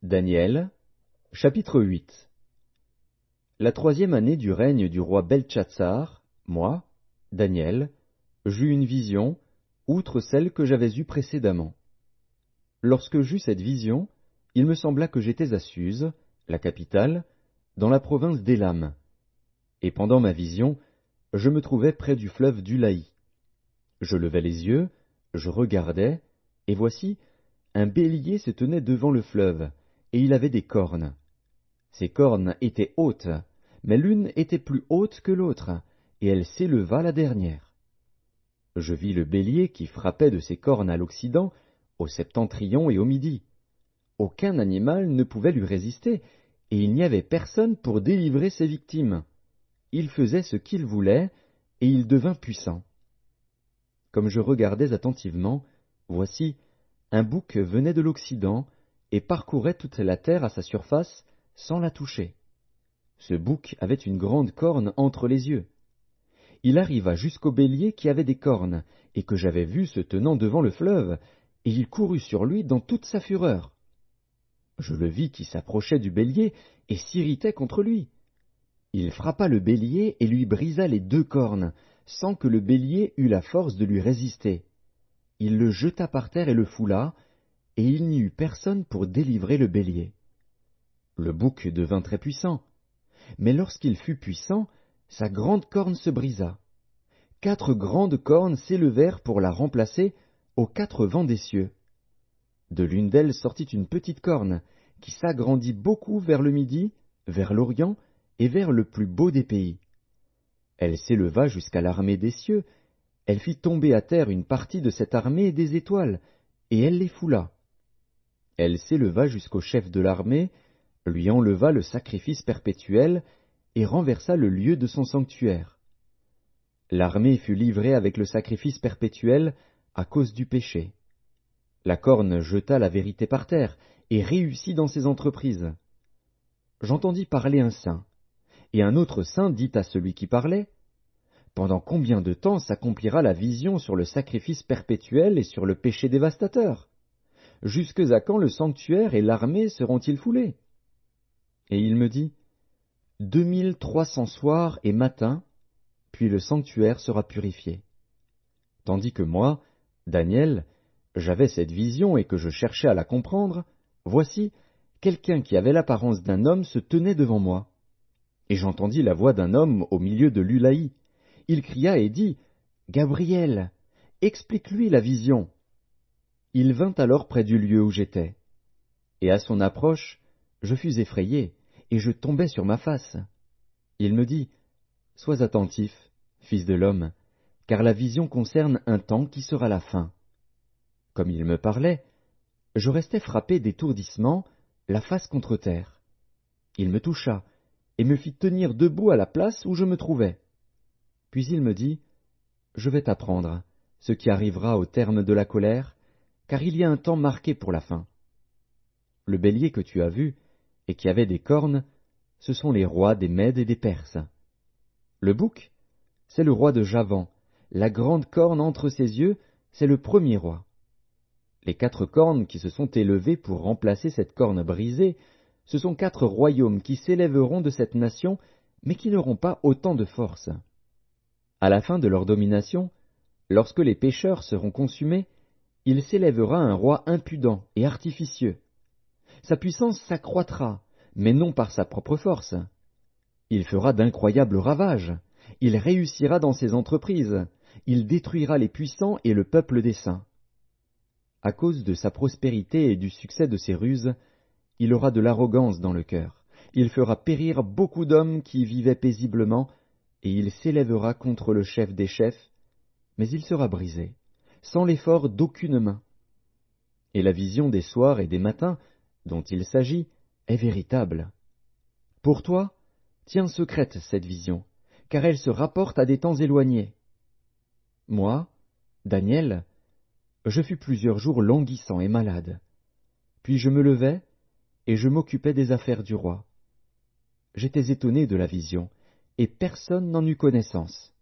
Daniel, chapitre 8. La 3e année du règne du roi Beltchatsar, moi, Daniel, j'eus une vision, outre celle que j'avais eue précédemment. Lorsque j'eus cette vision, il me sembla que j'étais à Suse, la capitale, dans la province d'Élam. Et pendant ma vision, je me trouvais près du fleuve d'Ulaï. Je levai les yeux, je regardai, et voici, un bélier se tenait devant le fleuve, et il avait des cornes. Ces cornes étaient hautes, mais l'une était plus haute que l'autre, et elle s'éleva la dernière. Je vis le bélier qui frappait de ses cornes à l'Occident, au septentrion et au Midi. Aucun animal ne pouvait lui résister, et il n'y avait personne pour délivrer ses victimes. Il faisait ce qu'il voulait, et il devint puissant. Comme je regardais attentivement, voici, un bouc venait de l'Occident, et parcourait toute la terre à sa surface, sans la toucher. Ce bouc avait une grande corne entre les yeux. Il arriva jusqu'au bélier qui avait des cornes, et que j'avais vu se tenant devant le fleuve, et il courut sur lui dans toute sa fureur. Je le vis qui s'approchait du bélier, et s'irritait contre lui. Il frappa le bélier et lui brisa les 2 cornes, sans que le bélier eût la force de lui résister. Il le jeta par terre et le foula, et il n'y eut personne pour délivrer le bélier. Le bouc devint très puissant, mais lorsqu'il fut puissant, sa grande corne se brisa. 4 grandes cornes s'élevèrent pour la remplacer aux 4 vents des cieux. De l'une d'elles sortit une petite corne, qui s'agrandit beaucoup vers le Midi, vers l'Orient et vers le plus beau des pays. Elle s'éleva jusqu'à l'armée des cieux, elle fit tomber à terre une partie de cette armée des étoiles, et elle les foula. Elle s'éleva jusqu'au chef de l'armée, lui enleva le sacrifice perpétuel, et renversa le lieu de son sanctuaire. L'armée fut livrée avec le sacrifice perpétuel à cause du péché. La corne jeta la vérité par terre, et réussit dans ses entreprises. J'entendis parler un saint, et un autre saint dit à celui qui parlait, « Pendant combien de temps s'accomplira la vision sur le sacrifice perpétuel et sur le péché dévastateur? Jusque à quand le sanctuaire et l'armée seront-ils foulés? » Et il me dit, 2300 soirs et matins, puis le sanctuaire sera purifié. Tandis que moi, Daniel, j'avais cette vision et que je cherchais à la comprendre, voici, quelqu'un qui avait l'apparence d'un homme se tenait devant moi. Et j'entendis la voix d'un homme au milieu de l'Ulaï. Il cria et dit, « Gabriel, explique-lui la vision. » Il vint alors près du lieu où j'étais. Et à son approche, je fus effrayé, et je tombai sur ma face. Il me dit, « Sois attentif, fils de l'homme, car la vision concerne un temps qui sera la fin. » Comme il me parlait, je restais frappé d'étourdissement, la face contre terre. Il me toucha, et me fit tenir debout à la place où je me trouvais. Puis il me dit, « Je vais t'apprendre ce qui arrivera au terme de la colère, car il y a un temps marqué pour la fin. Le bélier que tu as vu, et qui avait des cornes, ce sont les rois des Mèdes et des Perses. Le bouc, c'est le roi de Javan, la grande corne entre ses yeux, c'est le premier roi. Les 4 cornes qui se sont élevées pour remplacer cette corne brisée, ce sont 4 royaumes qui s'élèveront de cette nation, mais qui n'auront pas autant de force. À la fin de leur domination, lorsque les pécheurs seront consumés, il s'élèvera un roi impudent et artificieux. Sa puissance s'accroîtra, mais non par sa propre force. Il fera d'incroyables ravages, il réussira dans ses entreprises, il détruira les puissants et le peuple des saints. À cause de sa prospérité et du succès de ses ruses, il aura de l'arrogance dans le cœur. Il fera périr beaucoup d'hommes qui vivaient paisiblement, et il s'élèvera contre le chef des chefs, mais il sera brisé, sans l'effort d'aucune main. Et la vision des soirs et des matins, dont il s'agit, est véritable. Pour toi, tiens secrète cette vision, car elle se rapporte à des temps éloignés. Moi, Daniel, je fus plusieurs jours languissant et malade. Puis je me levai, et je m'occupais des affaires du roi. J'étais étonné de la vision, et personne n'en eut connaissance.